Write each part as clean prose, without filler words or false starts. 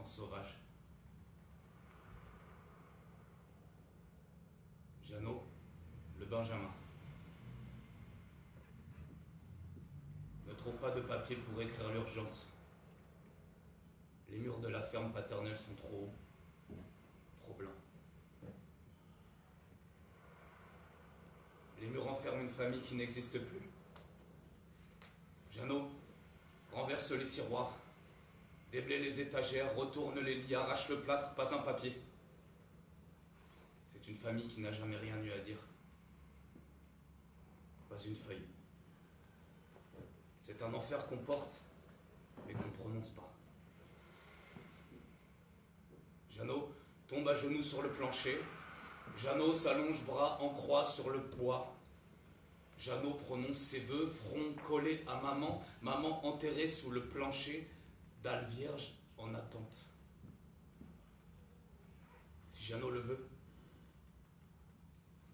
sauvage. Jeannot, le Benjamin, ne trouve pas de papier pour écrire l'urgence. Les murs de la ferme paternelle sont trop hauts, trop blancs. Les murs enferment une famille qui n'existe plus. Jeannot renverse les tiroirs, déblaye les étagères, retourne les lits, arrache le plâtre, pas un papier. C'est une famille qui n'a jamais rien eu à dire. Pas une feuille. C'est un enfer qu'on porte, mais qu'on ne prononce pas. Jeannot tombe à genoux sur le plancher. Jeannot s'allonge bras en croix sur le bois. Jeannot prononce ses vœux, front collé à maman, maman enterrée sous le plancher, dalle vierge en attente. Si Jeannot le veut,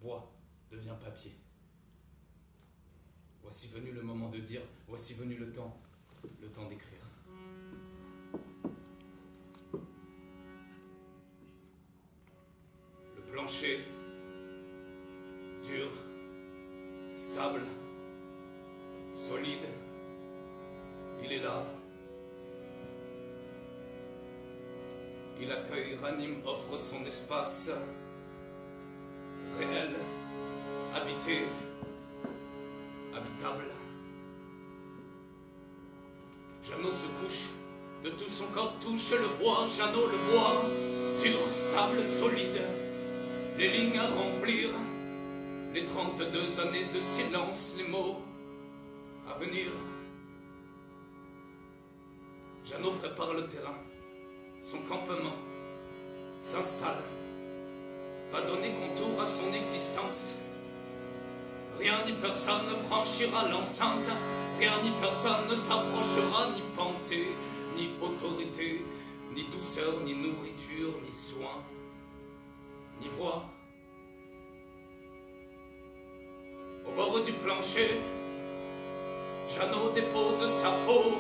bois devient papier. Voici venu le moment de dire, voici venu le temps d'écrire. Le plancher, dur, stable, solide, il est là. Il accueille, ranime, offre son espace réel, habité, habitable. Jeannot se couche, de tout son corps touche le bois. Jeannot le bois, dur, stable, solide, les lignes à remplir, les 32 années de silence, les mots à venir. Jeannot prépare le terrain, son campement s'installe, va donner contour à son existence. Rien ni personne ne franchira l'enceinte, rien ni personne ne s'approchera, ni pensée, ni autorité, ni douceur, ni nourriture, ni soin, ni voix. Au bord du plancher, Jeannot dépose sa peau.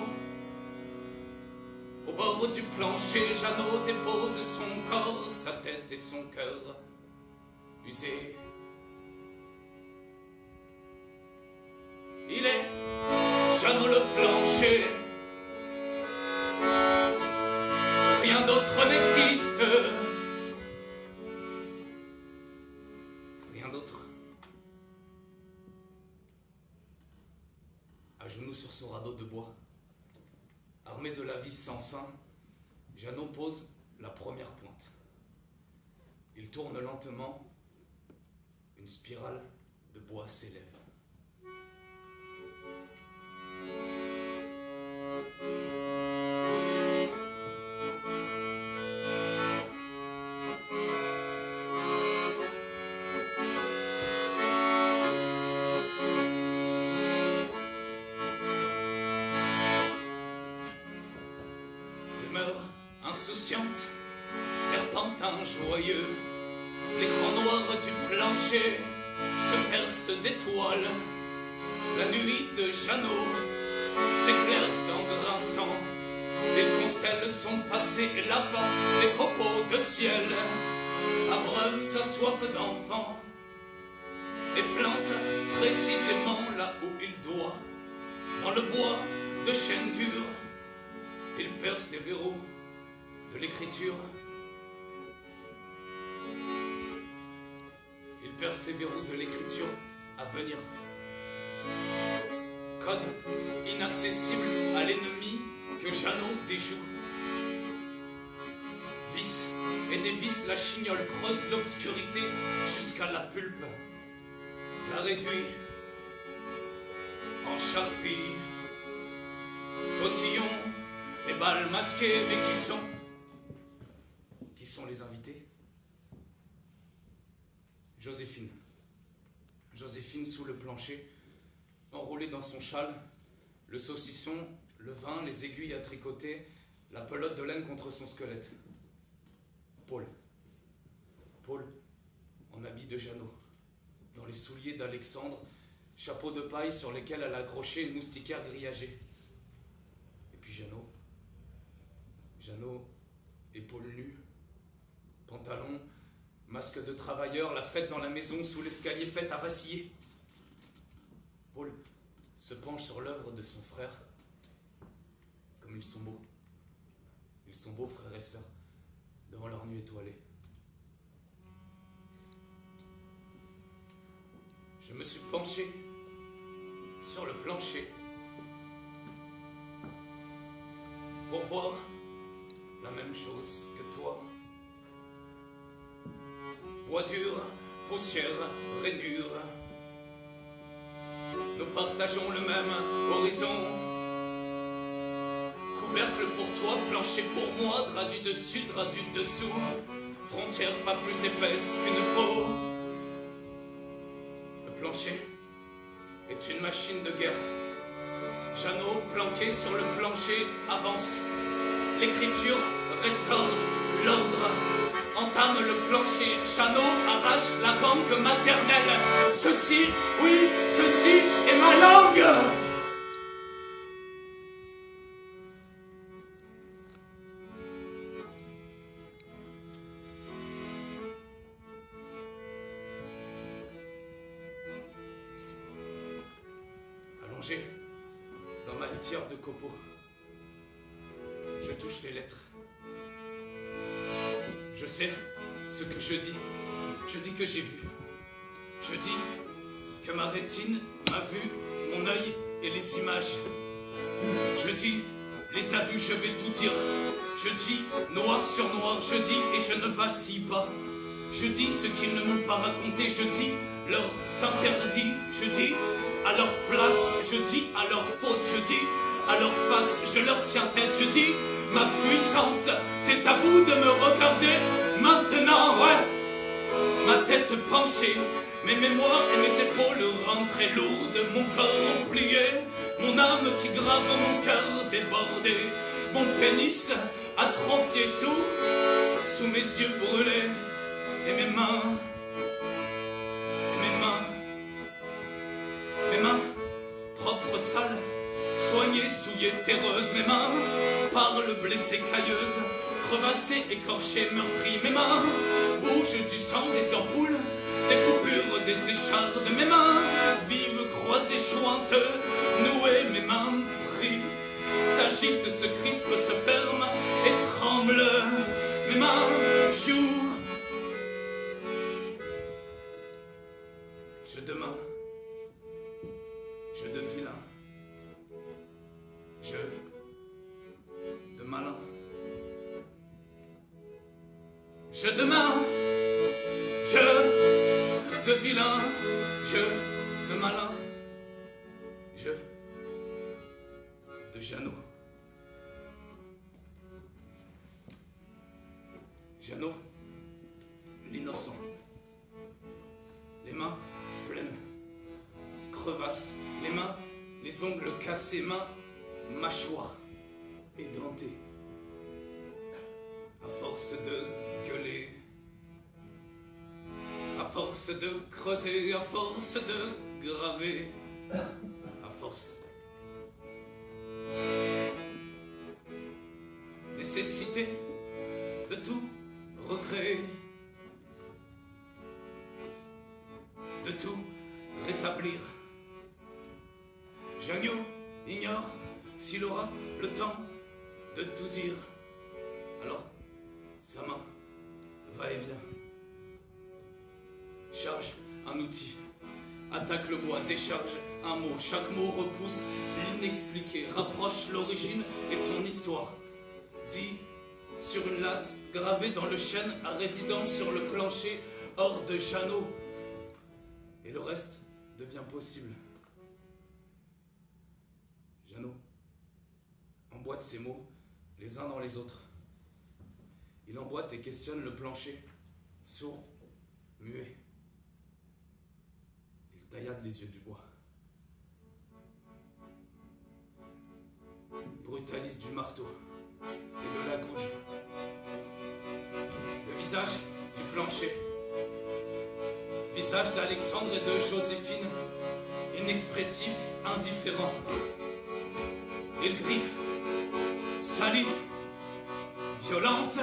Au bord du plancher, Jeannot dépose son corps, sa tête et son cœur usés. Il est Jeannot le plancher. Rien d'autre n'existe. Rien d'autre. À genoux sur son radeau de bois, armé de la vis sans fin, Jeannot pose la première pointe. Il tourne lentement, une spirale de bois s'élève. Insouciante, serpentin joyeux, l'écran noir du plancher se perce d'étoiles. La nuit de Jeannot s'éclaire en grinçant. Les constelles sont passées et là-bas, les copeaux de ciel abreuvent sa soif d'enfant et plante précisément là où il doit. Dans le bois de chêne dur, il perce les verrous de l'écriture. Il perce les verrous de l'écriture à venir. Code inaccessible à l'ennemi que Jeannot déjoue. Vis et des vis, la chignole creuse l'obscurité jusqu'à la pulpe. La réduit en charpie. Cotillon et balles masquées, mais qui sont les invités? Joséphine. Joséphine sous le plancher, enroulée dans son châle, le saucisson, le vin, les aiguilles à tricoter, la pelote de laine contre son squelette. Paul. Paul, en habit de Jeannot, dans les souliers d'Alexandre, chapeau de paille sur lesquels elle a accroché une moustiquaire grillagée. Et puis Jeannot épaules nues, pantalon, masque de travailleur, la fête dans la maison, sous l'escalier, fête à vaciller. Paul se penche sur l'œuvre de son frère. Comme ils sont beaux. Ils sont beaux, frères et sœurs, devant leur nuit étoilée. Je me suis penché sur le plancher pour voir la même chose que toi. Bois dur, poussière, rainure. Nous partageons le même horizon. Couvercle pour toi, plancher pour moi, drap du dessus, drap du dessous. Frontière pas plus épaisse qu'une peau. Le plancher est une machine de guerre. Jeannot, planqué sur le plancher, avance. L'écriture restaure l'ordre. Entame le plancher, Jeannot arrache la banque maternelle. Ceci, oui, ceci est ma langue. Allongé dans ma litière de copeaux, je touche les lettres. Je sais ce que je dis. Je dis que j'ai vu. Je dis que ma rétine m'a vu, mon œil et les images. Je dis les abus, je vais tout dire. Je dis noir sur noir, je dis et je ne vacille pas. Je dis ce qu'ils ne m'ont pas raconté, je dis leurs interdits. Je dis à leur place, je dis à leur faute, je dis à leur face, je leur tiens tête, je dis ma puissance, c'est à vous de me regarder maintenant, ouais. Ma tête penchée, mes mémoires et mes épaules rentrées lourdes, mon corps plié, mon âme qui grave mon cœur débordé, mon pénis atrophié sous mes yeux brûlés, et mes mains, propres, sales, soignées, souillées, terreuses, mes mains parlent blessées, cailleuses, crevassées, écorchées, meurtries, mes mains bougent du sang des ampoules, des coupures, des échardes, mes mains vives, croisées, jointes, nouées, mes mains prient, s'agitent, se crispent, se ferment et tremblent, mes mains jouent. Je demain, je de vilain, je de malin, je de main, je de vilain, je de malin, je de Jeannot. Jeannot, l'innocent, les mains pleines, crevasses, les mains, les ongles cassés, mains, mâchoires édentées. À force de gueuler, à force de creuser, à force de graver, à force. Nécessité de tout recréer, de tout rétablir. Janio ignore s'il aura le temps de tout dire. Alors, sa main va et vient. Charge un outil, attaque le bois, décharge un mot. Chaque mot repousse l'inexpliqué, rapproche l'origine et son histoire. Dit sur une latte, gravée dans le chêne, à résidence sur le plancher, hors de Jeannot. Et le reste devient possible. Jeannot emboîte ses mots les uns dans les autres. Il emboîte et questionne le plancher, sourd, muet. Il taillade les yeux du bois. Brutalise du marteau et de la gouge. Le visage du plancher. Visage d'Alexandre et de Joséphine, inexpressif, indifférent. Il griffe, salit, violente,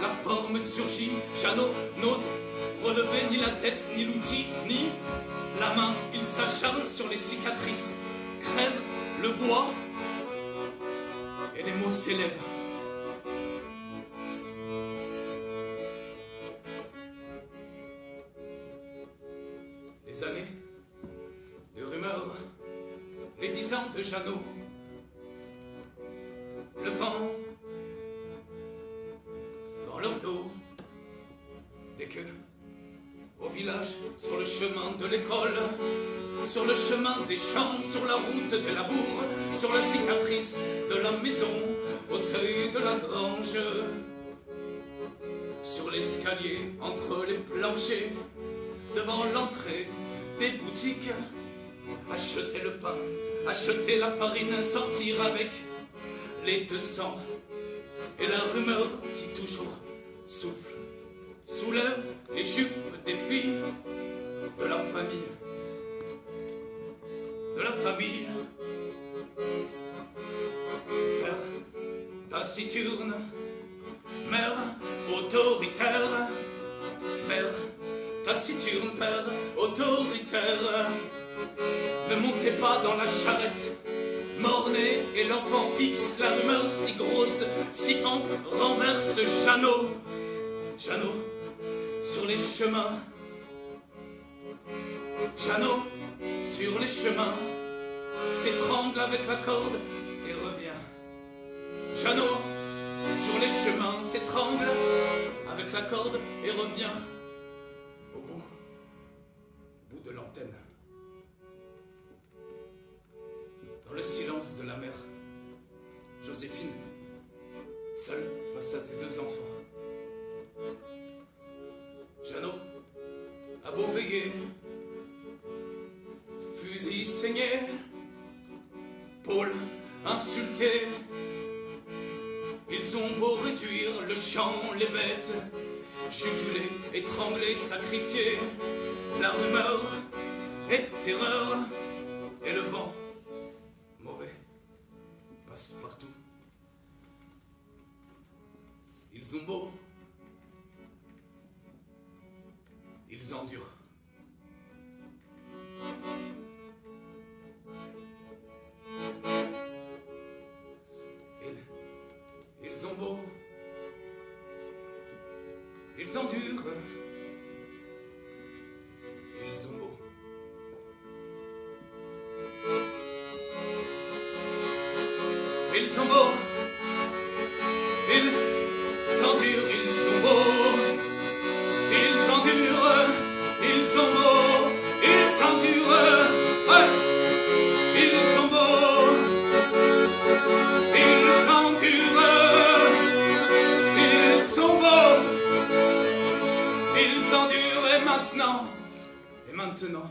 la forme surgit. Jeannot n'ose relever ni la tête, ni l'outil, ni la main. Il s'acharne sur les cicatrices, crève le bois, et les mots s'élèvent. Les années de rumeurs, les 10 ans de Jeannot, le vent dans leur dos, dès que, au village, sur le chemin de l'école, sur le chemin des champs, sur la route de la bourre, sur la cicatrice de la maison, au seuil de la grange, sur l'escalier entre les planchers, devant l'entrée des boutiques, acheter le pain, acheter la farine, sortir avec les 200 et la rumeur qui toujours souffle, soulève les jupes des filles de la famille, de la famille. Mère taciturne, mère autoritaire, mère taciturne, père autoritaire. Ne montez pas dans la charrette, mornay et l'enfant X, la rumeur si grosse, si ample, renverse Jeannot. Jeannot sur les chemins, Jeannot sur les chemins, s'étrangle avec la corde et revient. Jeannot sur les chemins, s'étrangle avec la corde et revient. Au bout de l'antenne, dans le silence de la mer, Joséphine, seule face à ses 2 enfants. Jeannot a beau veiller, fusil saigné, Paul insulté. Ils ont beau réduire le champ, les bêtes, juguler, étrangler, sacrifier. La rumeur est terreur et le vent mauvais passe partout. Ils ont beau, ils endurent. Ils ont beau, ils endurent. Ils ont beau. Ils ont beau, ils endurent, ils ont beau, ils endurent, ils ont beau, ils endurent, ouais. Ils sont beaux, ils endurent, ils sont beaux, ils endurent et maintenant,